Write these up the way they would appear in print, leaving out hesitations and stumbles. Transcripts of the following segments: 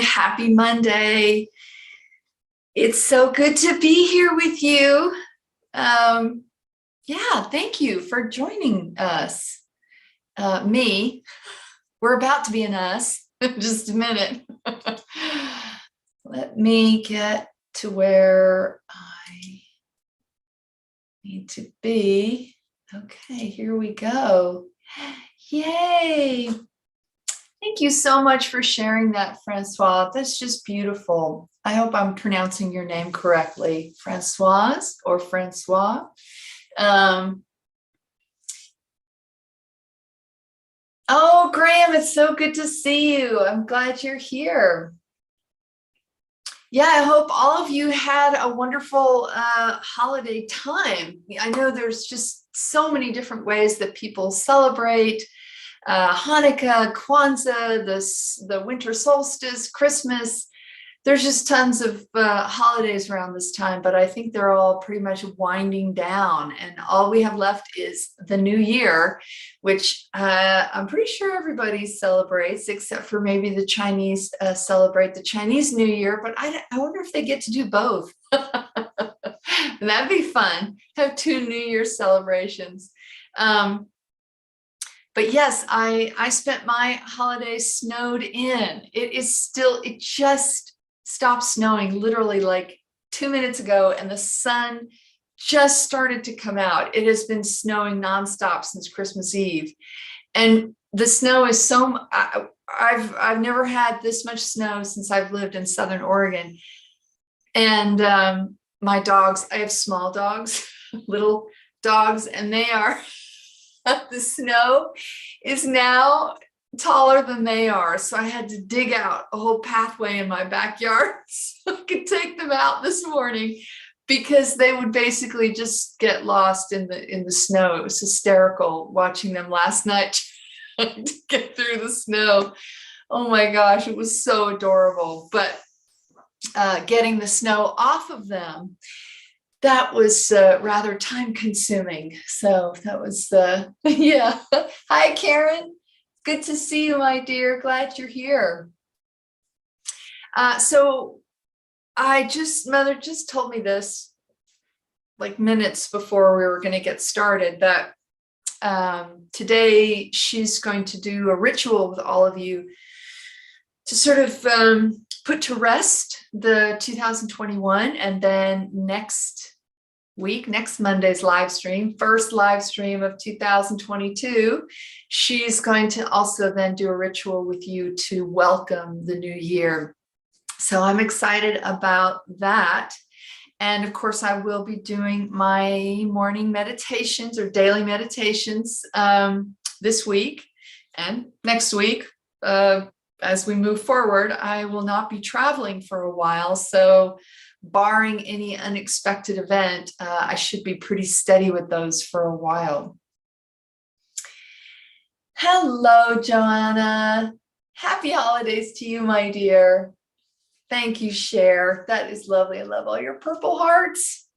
Happy Monday. It's so good to be here with you. Um, yeah, thank you for joining us. Me, we're about to be an us in just a minute. Let me get to where I need to be. Okay, here we go. Yay. Thank you so much for sharing that, Francois. That's just beautiful. I hope I'm pronouncing your name correctly, Francoise or Francois. Oh, Graham, it's so good to see you. I'm glad you're here. Yeah, I hope all of you had a wonderful holiday time. I know there's just so many different ways that people celebrate Hanukkah, Kwanzaa, the winter solstice, Christmas. There's just tons of holidays around this time, but I think they're all pretty much winding down. And all we have left is the new year, which I'm pretty sure everybody celebrates, except for maybe the Chinese celebrate the Chinese New Year. But I wonder if they get to do both. That'd be fun. Have two New Year celebrations. But yes, I spent my holidays snowed in. It just stopped snowing literally like 2 minutes ago, and the sun just started to come out. It has been snowing nonstop since Christmas Eve. And the snow is I've never had this much snow since I've lived in Southern Oregon. And my dogs, I have small dogs, little dogs, and they are the snow is now taller than they are. So I had to dig out a whole pathway in my backyard so I could take them out this morning, because they would basically just get lost in the snow. It was hysterical watching them last night trying to get through the snow. Oh my gosh, it was so adorable. But getting the snow off of them, that was rather time consuming. So that was, yeah. Hi, Karen. Good to see you, my dear. Glad you're here. So Mother just told me this like minutes before we were going to get started, that today she's going to do a ritual with all of you to sort of put to rest the 2021, and then next Monday's live stream, first live stream of 2022, she's going to also then do a ritual with you to welcome the new year. So I'm excited about that. And of course, I will be doing my morning meditations or daily meditations this week and next week. As we move forward, I will not be traveling for a while. So barring any unexpected event, I should be pretty steady with those for a while. Hello, Joanna. Happy holidays to you, my dear. Thank you, Cher. That is lovely. I love all your purple hearts.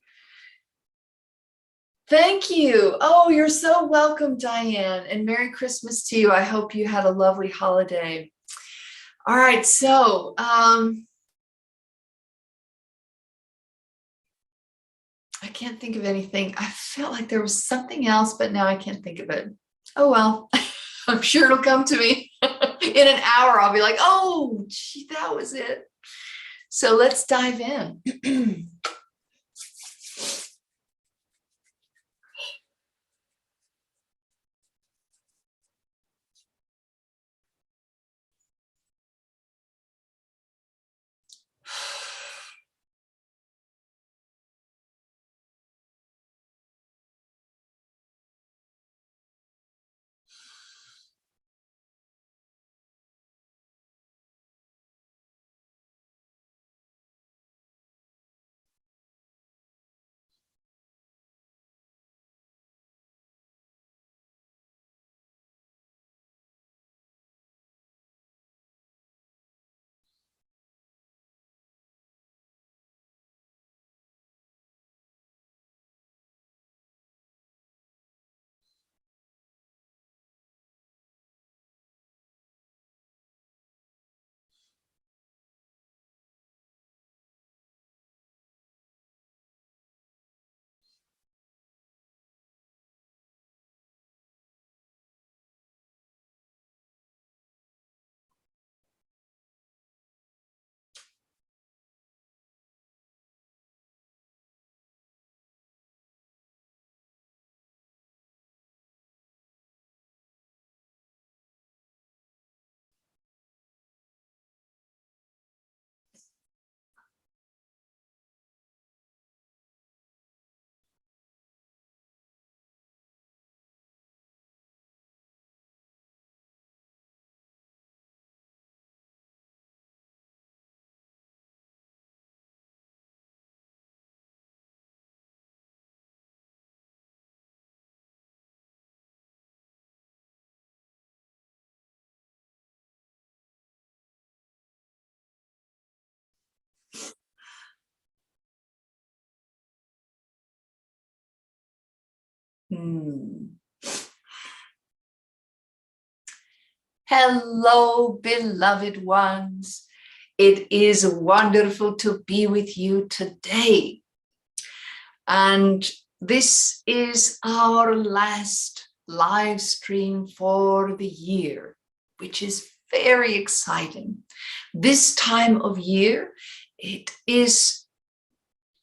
Thank you. Oh, you're so welcome, Diane. And Merry Christmas to you. I hope you had a lovely holiday. All right, so I can't think of anything. I felt like there was something else, but now I can't think of it. Oh, well, I'm sure it'll come to me in an hour. I'll be like, oh, gee, that was it. So let's dive in. Hello, beloved ones. It is wonderful to be with you today. And this is our last live stream for the year, which is very exciting. This time of year, it is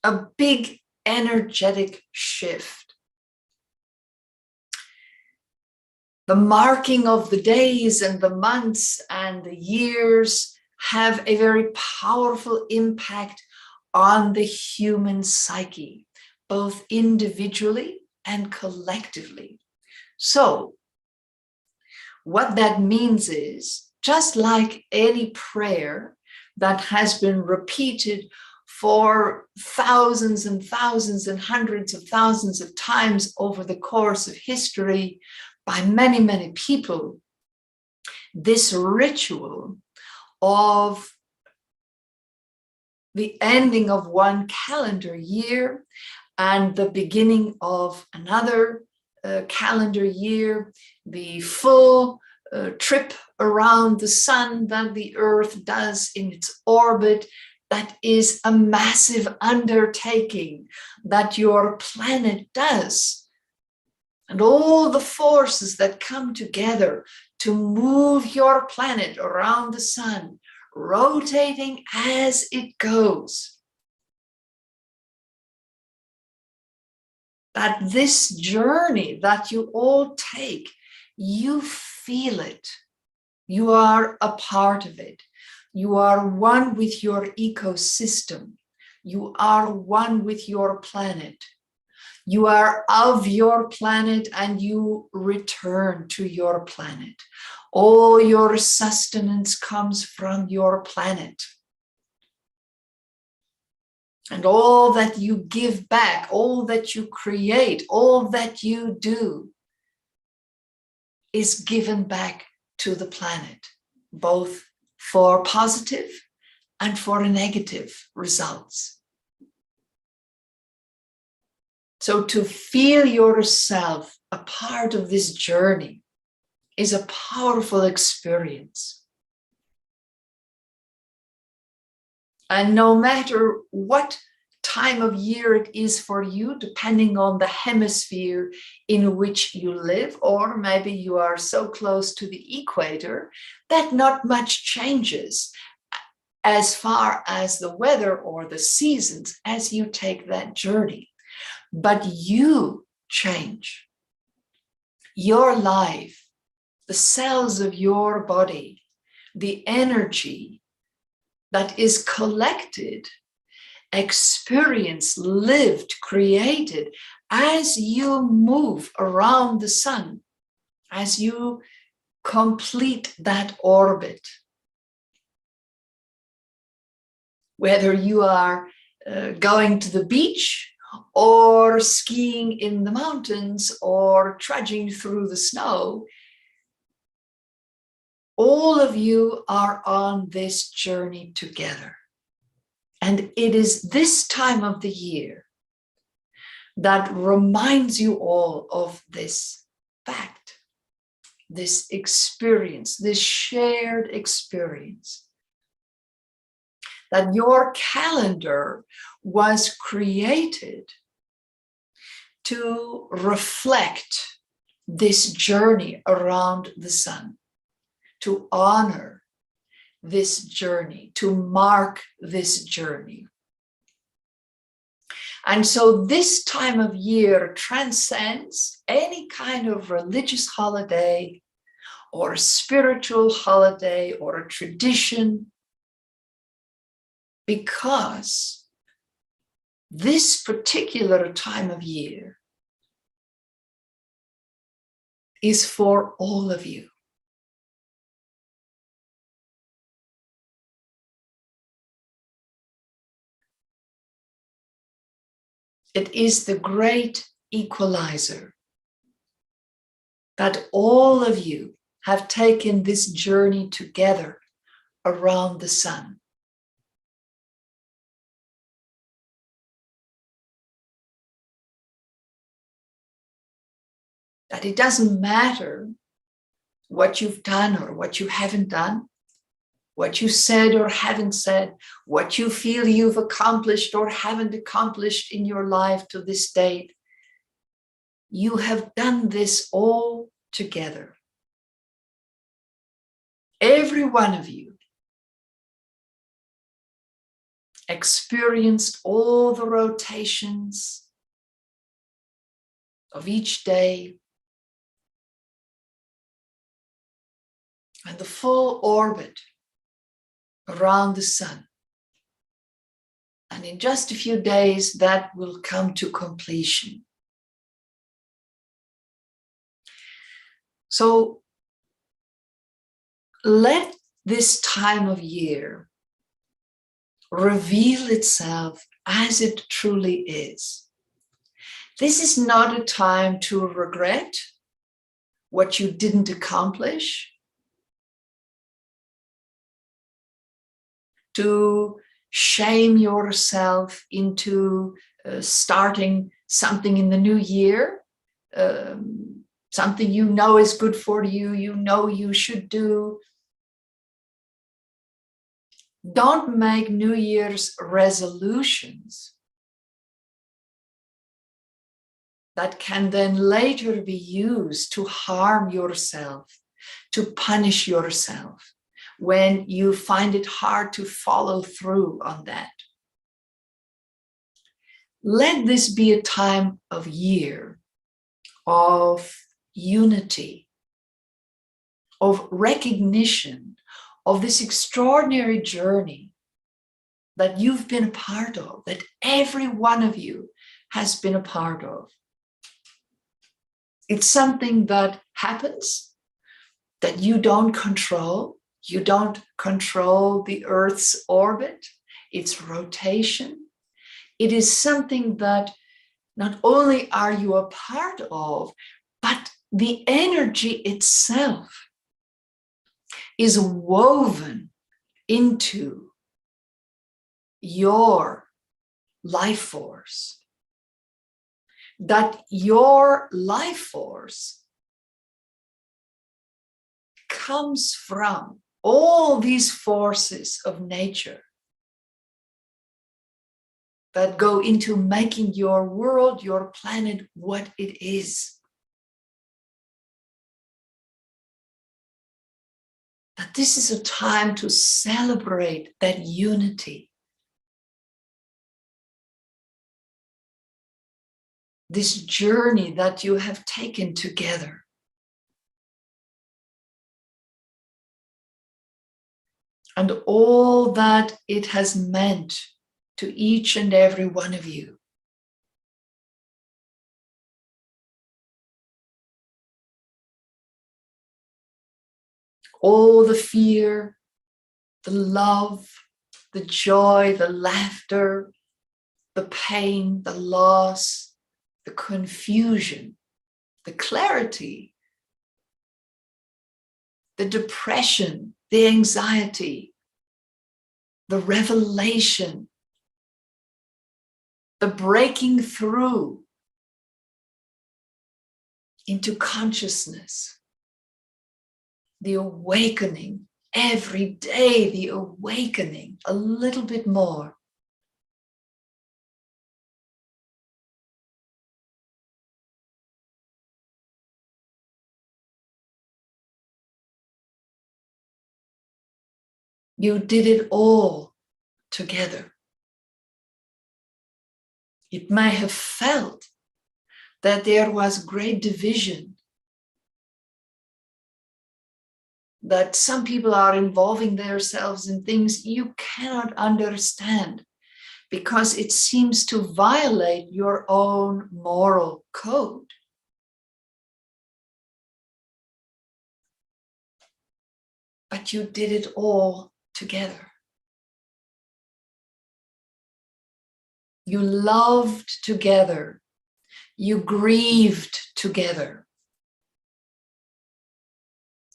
a big energetic shift. The marking of the days and the months and the years have a very powerful impact on the human psyche, both individually and collectively. So what that means is, just like any prayer that has been repeated for thousands and thousands and hundreds of thousands of times over the course of history by many, many people, this ritual of the ending of one calendar year and the beginning of another calendar year, the full trip around the sun that the Earth does in its orbit, that is a massive undertaking that your planet does. And all the forces that come together to move your planet around the sun, rotating as it goes. That this journey that you all take, you feel it. You are a part of it. You are one with your ecosystem. You are one with your planet. You are of your planet and you return to your planet. All your sustenance comes from your planet. And all that you give back, all that you create, all that you do is given back to the planet, both for positive and for negative results. So to feel yourself a part of this journey is a powerful experience. And no matter what time of year it is for you, depending on the hemisphere in which you live, or maybe you are so close to the equator that not much changes as far as the weather or the seasons as you take that journey. But you change. Your life, the cells of your body, the energy that is collected, experienced, lived, created as you move around the sun, as you complete that orbit. Whether you are going to the beach or skiing in the mountains or trudging through the snow, all of you are on this journey together. And it is this time of the year that reminds you all of this fact, this experience, this shared experience. That your calendar was created to reflect this journey around the sun, to honor this journey, to mark this journey. And so this time of year transcends any kind of religious holiday or a spiritual holiday or a tradition, because this particular time of year is for all of you. It is the great equalizer that all of you have taken this journey together around the sun. That it doesn't matter what you've done or what you haven't done, what you said or haven't said, what you feel you've accomplished or haven't accomplished in your life to this date. You have done this all together. Every one of you experienced all the rotations of each day and the full orbit around the sun. And in just a few days, that will come to completion. So let this time of year reveal itself as it truly is. This is not a time to regret what you didn't accomplish, to shame yourself into starting something in the new year, something you know is good for you, you know you should do. Don't make New Year's resolutions that can then later be used to harm yourself, to punish yourself, when you find it hard to follow through on that. Let this be a time of year of unity, of recognition of this extraordinary journey that you've been a part of, that every one of you has been a part of. It's something that happens that you don't control. You don't control the Earth's orbit, its rotation. It is something that not only are you a part of, but the energy itself is woven into your life force. That your life force comes from all these forces of nature that go into making your world, your planet, what it is. That this is a time to celebrate that unity. This journey that you have taken together. And all that it has meant to each and every one of you. All the fear, the love, the joy, the laughter, the pain, the loss, the confusion, the clarity, the depression, the anxiety, the revelation, the breaking through into consciousness, the awakening, every day the awakening, a little bit more. You did it all together. It may have felt that there was great division, that some people are involving themselves in things you cannot understand because it seems to violate your own moral code. But you did it all together. You loved together. You grieved together.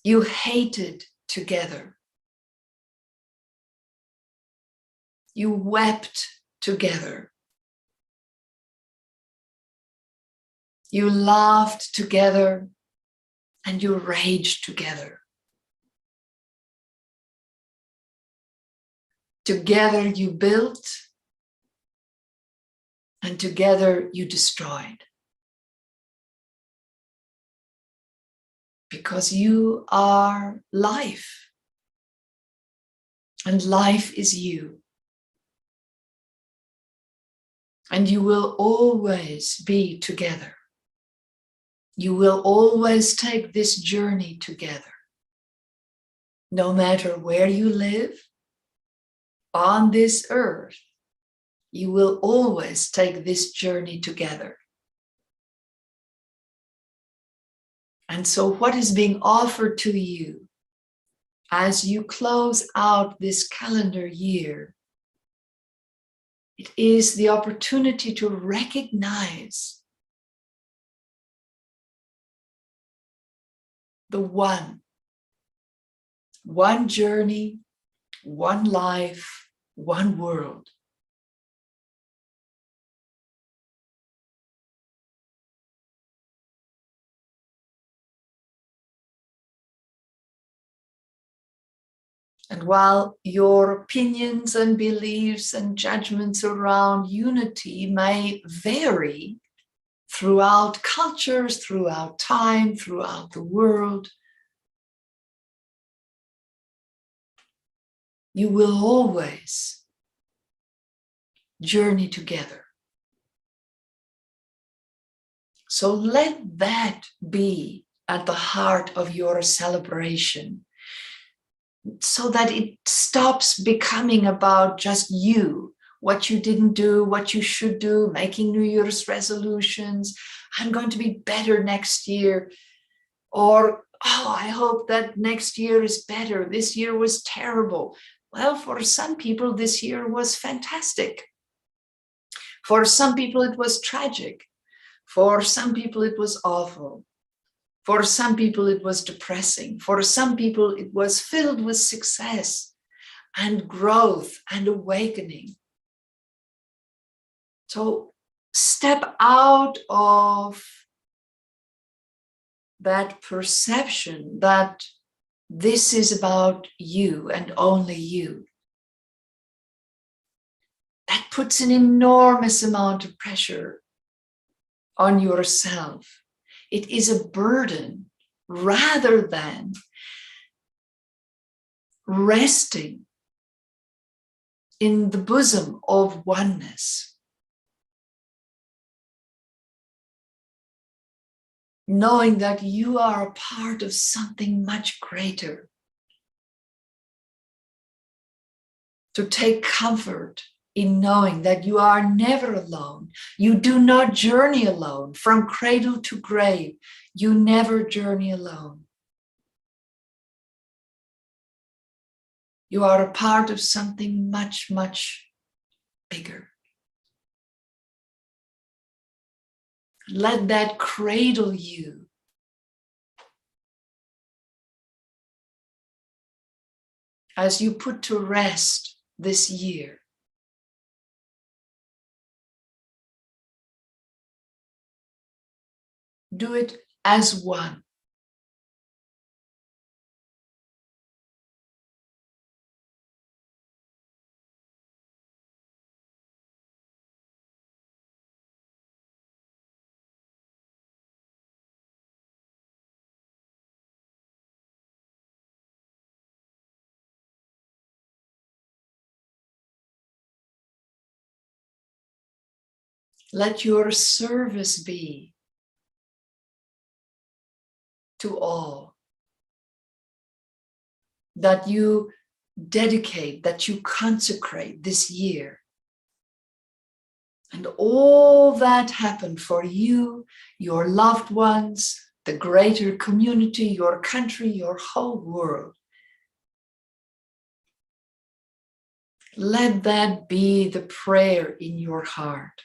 You hated together. You wept together. You laughed together and you raged together. Together you built and together you destroyed. Because you are life and life is you. And you will always be together. You will always take this journey together. No matter where you live on this earth, you will always take this journey together. And so what is being offered to you as you close out this calendar year, it is the opportunity to recognize the one journey, one life, one world. And while your opinions and beliefs and judgments around unity may vary throughout cultures, throughout time, throughout the world, you will always journey together. So let that be at the heart of your celebration, so that it stops becoming about just you, what you didn't do, what you should do, making New Year's resolutions. I'm going to be better next year. Or, oh, I hope that next year is better. This year was terrible. Well, for some people, this year was fantastic. For some people, it was tragic. For some people, it was awful. For some people, it was depressing. For some people, it was filled with success and growth and awakening. So step out of that perception that this is about you and only you. That puts an enormous amount of pressure on yourself. It is a burden rather than resting in the bosom of oneness. Knowing that you are a part of something much greater. To take comfort in knowing that you are never alone. You do not journey alone from cradle to grave. You never journey alone. You are a part of something much, much bigger. Let that cradle you. As you put to rest this year. Do it as one. Let your service be to all. That you dedicate, that you consecrate this year. And all that happened for you, your loved ones, the greater community, your country, your whole world. Let that be the prayer in your heart.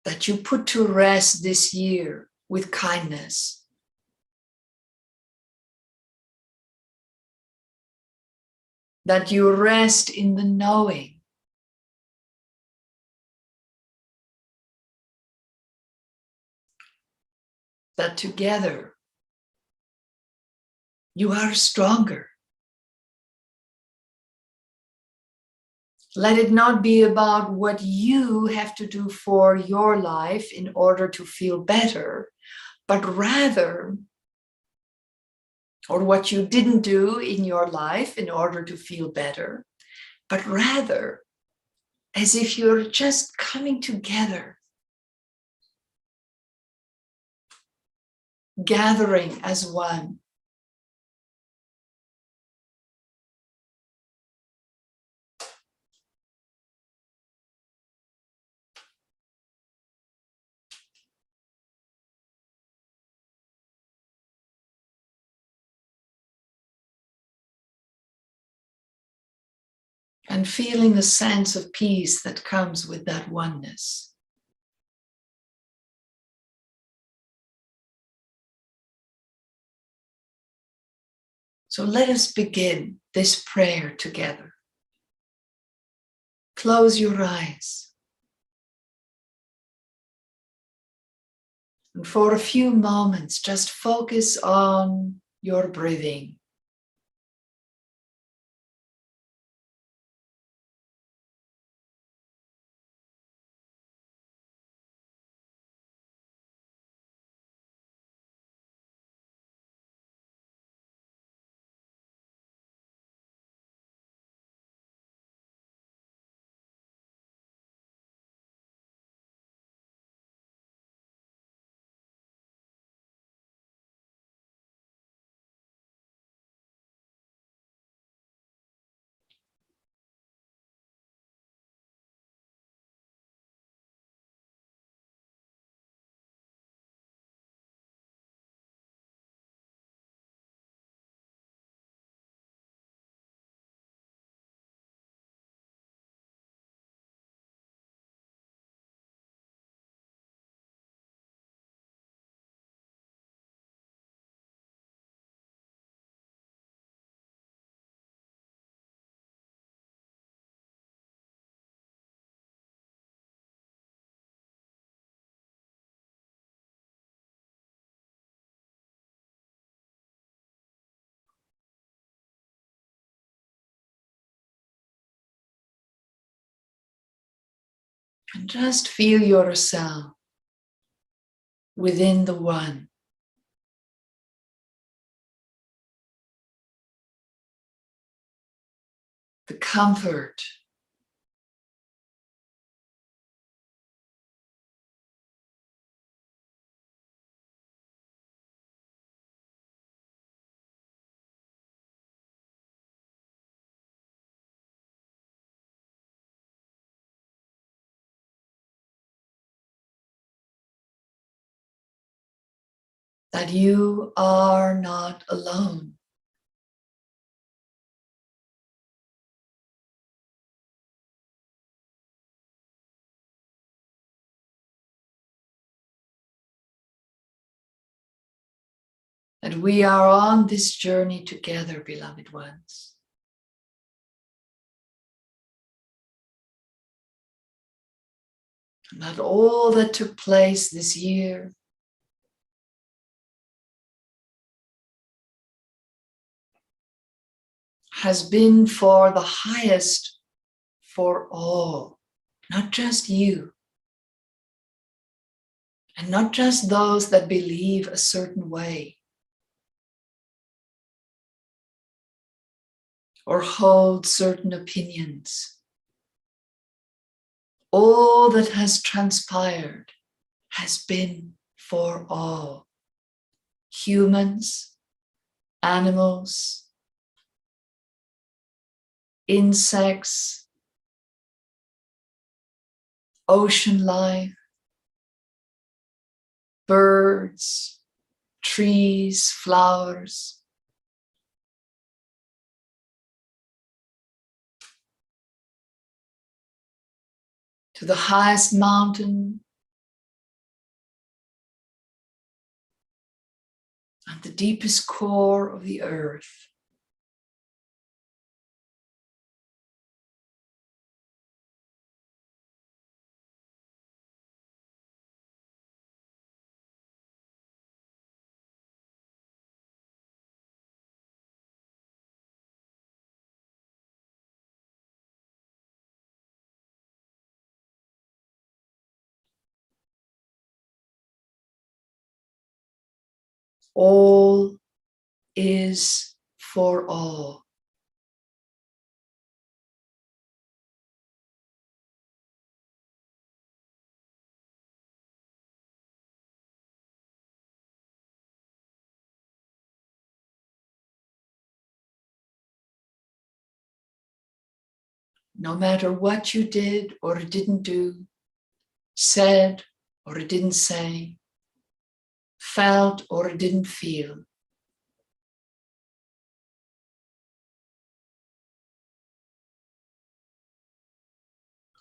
That you put to rest this year with kindness. That you rest in the knowing that together you are stronger. Let it not be about what you have to do for your life in order to feel better, but rather, or what you didn't do in your life in order to feel better, but rather as if you're just coming together, gathering as one. And feeling a sense of peace that comes with that oneness. So let us begin this prayer together. Close your eyes. And for a few moments, just focus on your breathing. And just feel yourself within the one. The comfort, that you are not alone. That we are on this journey together, beloved ones. And that all that took place this year has been for the highest for all, not just you, and not just those that believe a certain way or hold certain opinions. All that has transpired has been for all. Humans, animals, insects, ocean life, birds, trees, flowers. To the highest mountain and the deepest core of the earth. All is for all. No matter what you did or didn't do, said or didn't say, felt or didn't feel,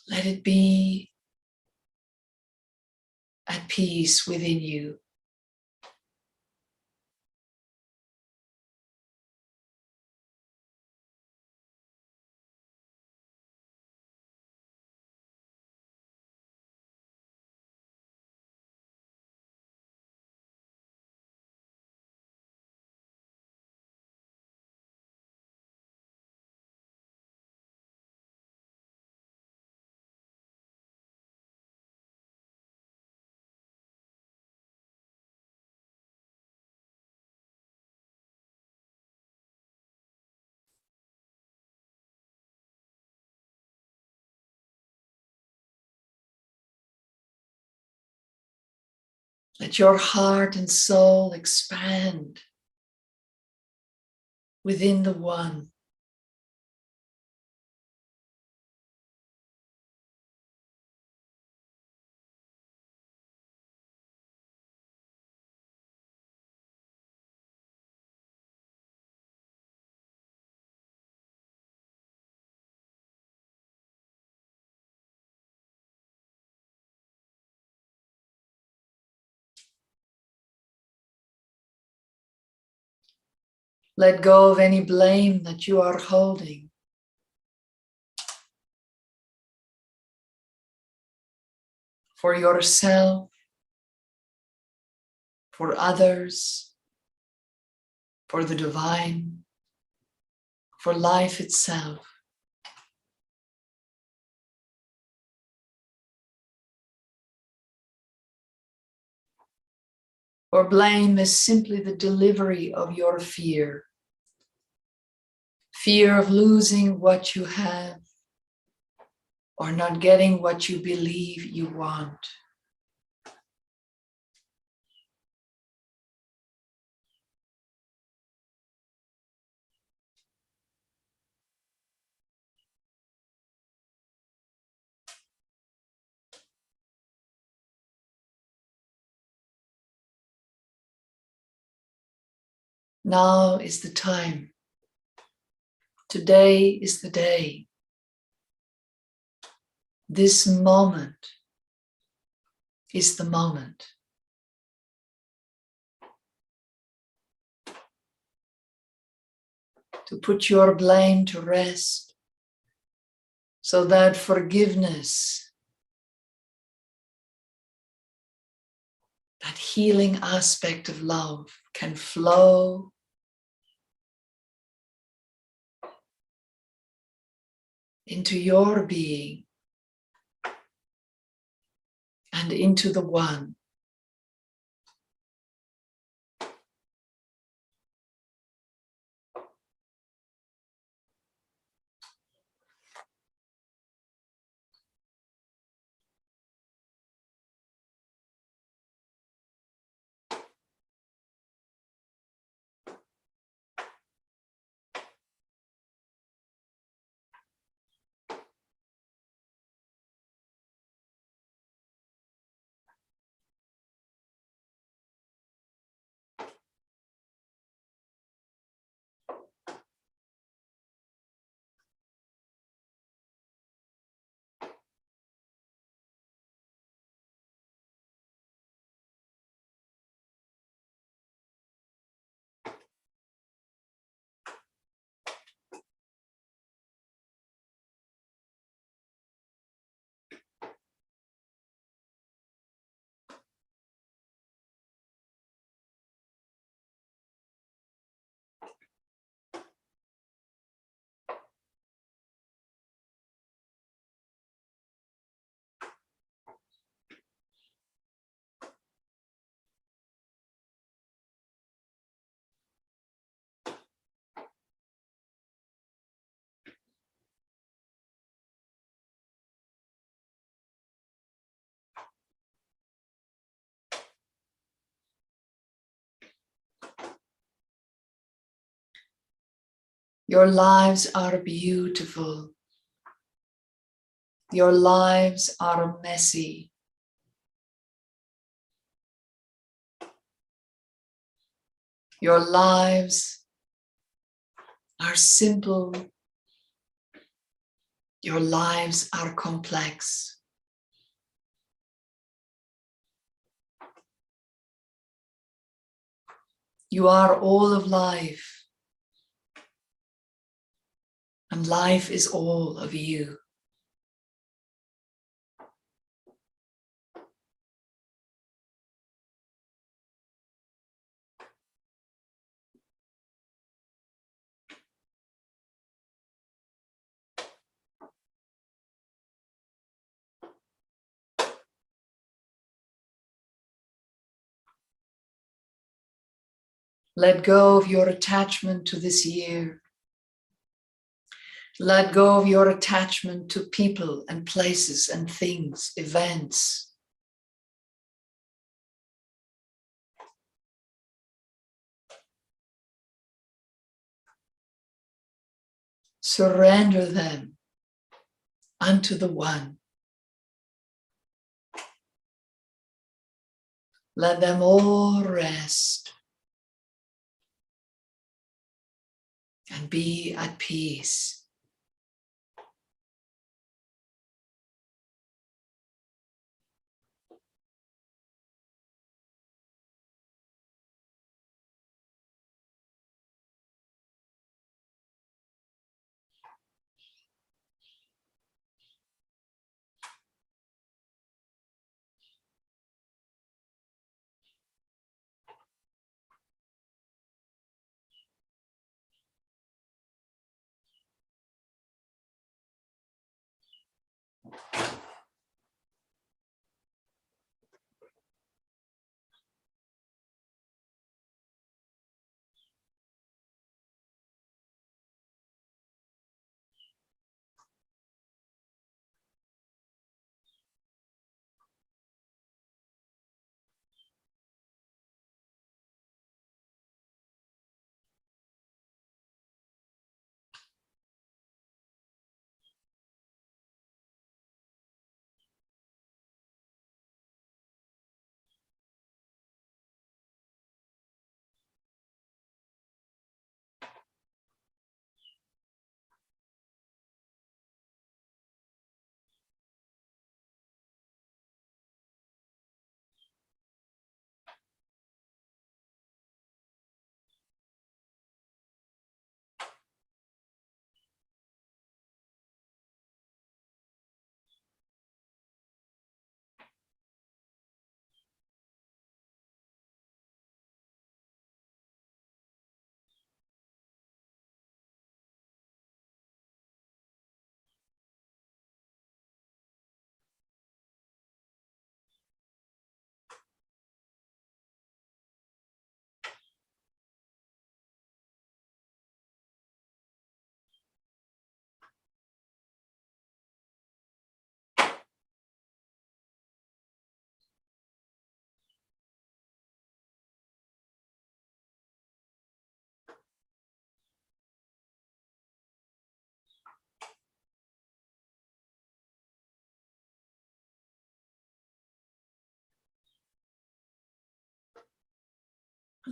let it be at peace within you. Let your heart and soul expand within the one. Let go of any blame that you are holding. For yourself, for others, for the divine, for life itself. For blame is simply the delivery of your fear. Fear of losing what you have or not getting what you believe you want. Now is the time. Today is the day. This moment is the moment. To put your blame to rest so that forgiveness, that healing aspect of love, can flow into your being and into the one. Your lives are beautiful. Your lives are messy. Your lives are simple. Your lives are complex. You are all of life, and life is all of you. Let go of your attachment to this year. Let go of your attachment to people and places and things, events. Surrender them unto the One. Let them all rest and be at peace.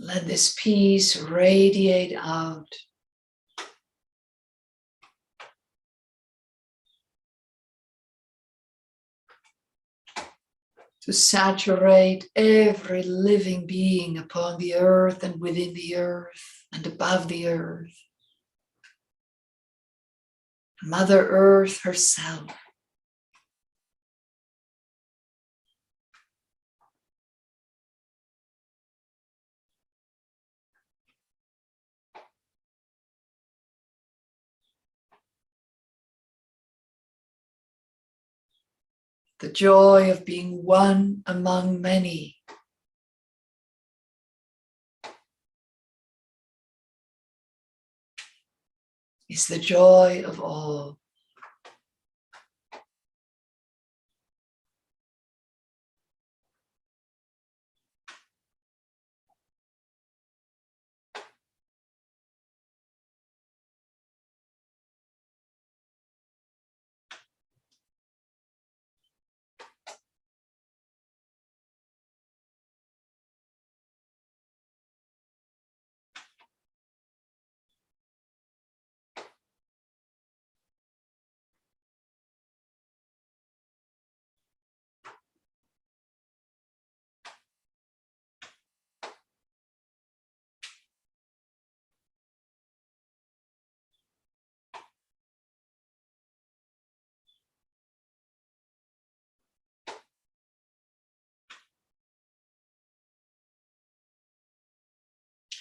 Let this peace radiate out. To saturate every living being upon the earth and within the earth and above the earth. Mother Earth herself. The joy of being one among many. Is the joy of all.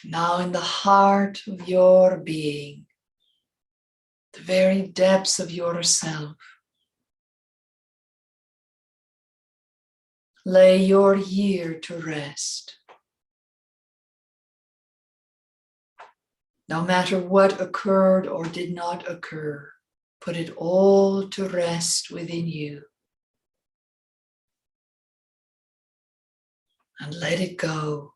Now in the heart of your being, the very depths of yourself, lay your year to rest. No matter what occurred or did not occur, put it all to rest within you. And let it go.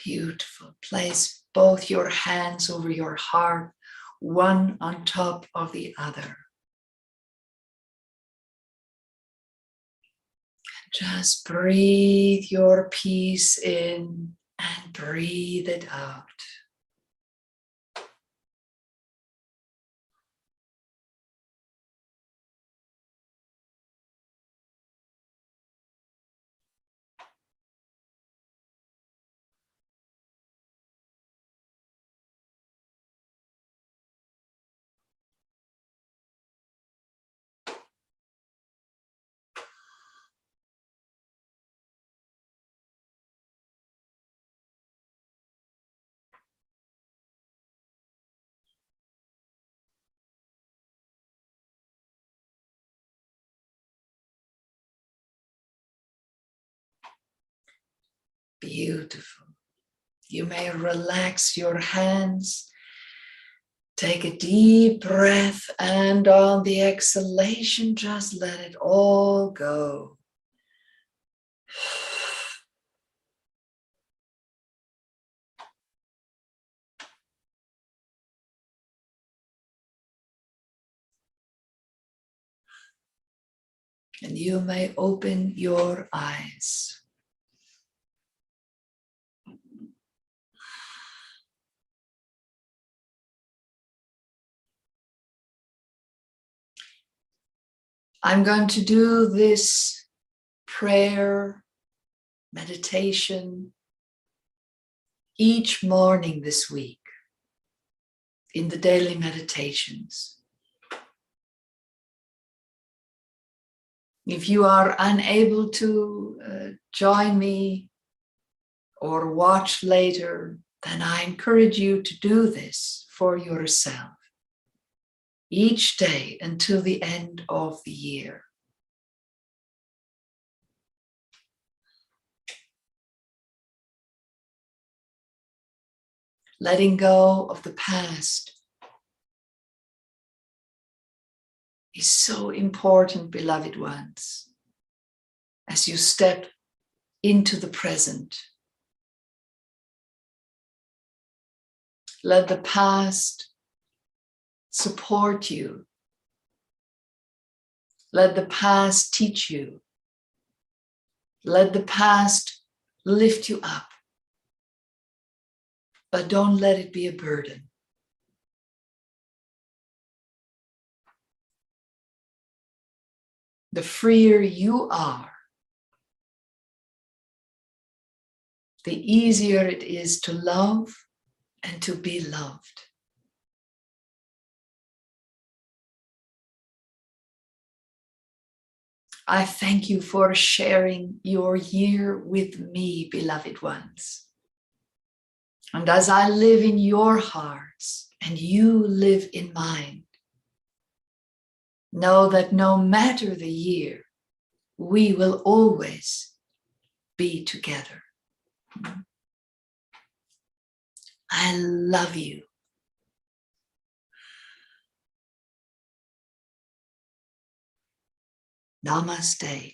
Beautiful. Place both your hands over your heart, one on top of the other. Just breathe your peace in and breathe it out. Beautiful. You may relax your hands. Take a deep breath, and on the exhalation, just let it all go. And you may open your eyes. I'm going to do this prayer, meditation, each morning this week in the daily meditations. If you are unable to join me or watch later, then I encourage you to do this for yourself each day until the end of the year. Letting go of the past is so important, beloved ones, as you step into the present. Let the past support you. Let the past teach you. Let the past lift you up. But don't let it be a burden. The freer you are, the easier it is to love and to be loved. I thank you for sharing your year with me, beloved ones. And as I live in your hearts and you live in mine, know that no matter the year, we will always be together. I love you. Namaste.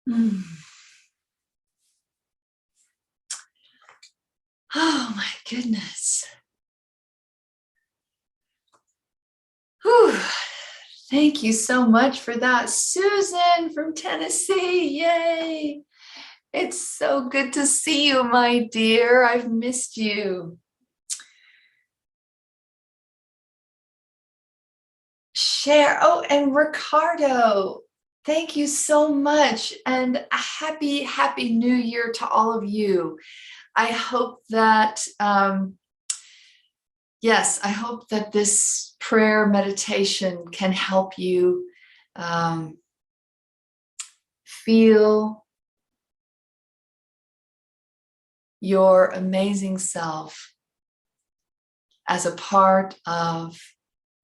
Mm. Oh my goodness. Whew. Thank you so much for that, Susan from Tennessee. Yay. It's so good to see you, my dear. I've missed you. Share. Oh, and Ricardo, thank you so much. And a happy, happy new year to all of you. I hope that, yes, I hope that this prayer meditation can help you feel your amazing self as a part of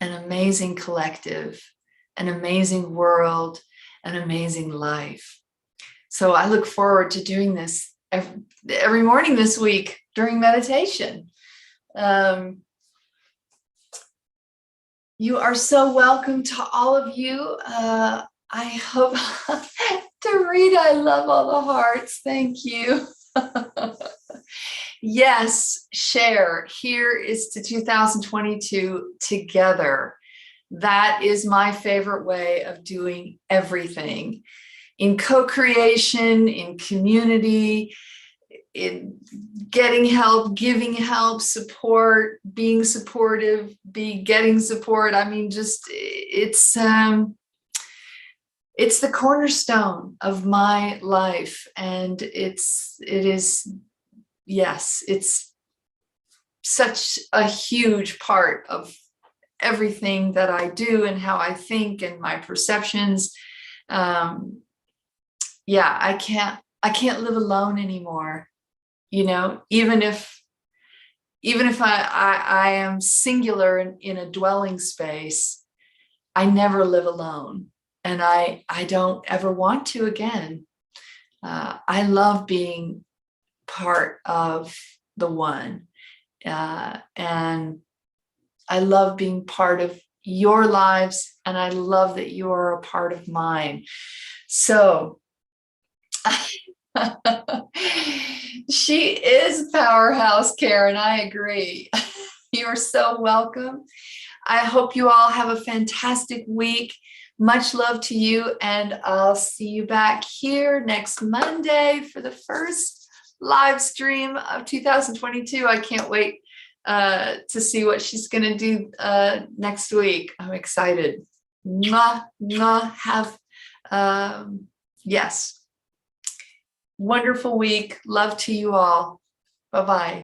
an amazing collective, an amazing world, an amazing life. So I look forward to doing this every morning this week during meditation. You are so welcome to all of you. I hope, Dorita, I love all the hearts. Thank you. Yes, share. Here is to 2022 together. That is my favorite way of doing everything. In co-creation, in community, in getting help, giving help, support, being supportive, getting support. I mean, just it's the cornerstone of my life, and it is, yes, it's such a huge part of everything that I do and how I think and my perceptions. Yeah, I can't live alone anymore. You know, even if I am singular in a dwelling space, I never live alone, and I don't ever want to again. I love being part of the one, and I love being part of your lives, and I love that you're a part of mine. So she is powerhouse, Karen. I agree. You're so welcome. I hope you all have a fantastic week. Much love to you, and I'll see you back here next Monday for the first live stream of 2022. I can't wait to see what she's going to do next week. I'm excited. Mwah, mwah, have, yes. Wonderful week. Love to you all. Bye-bye.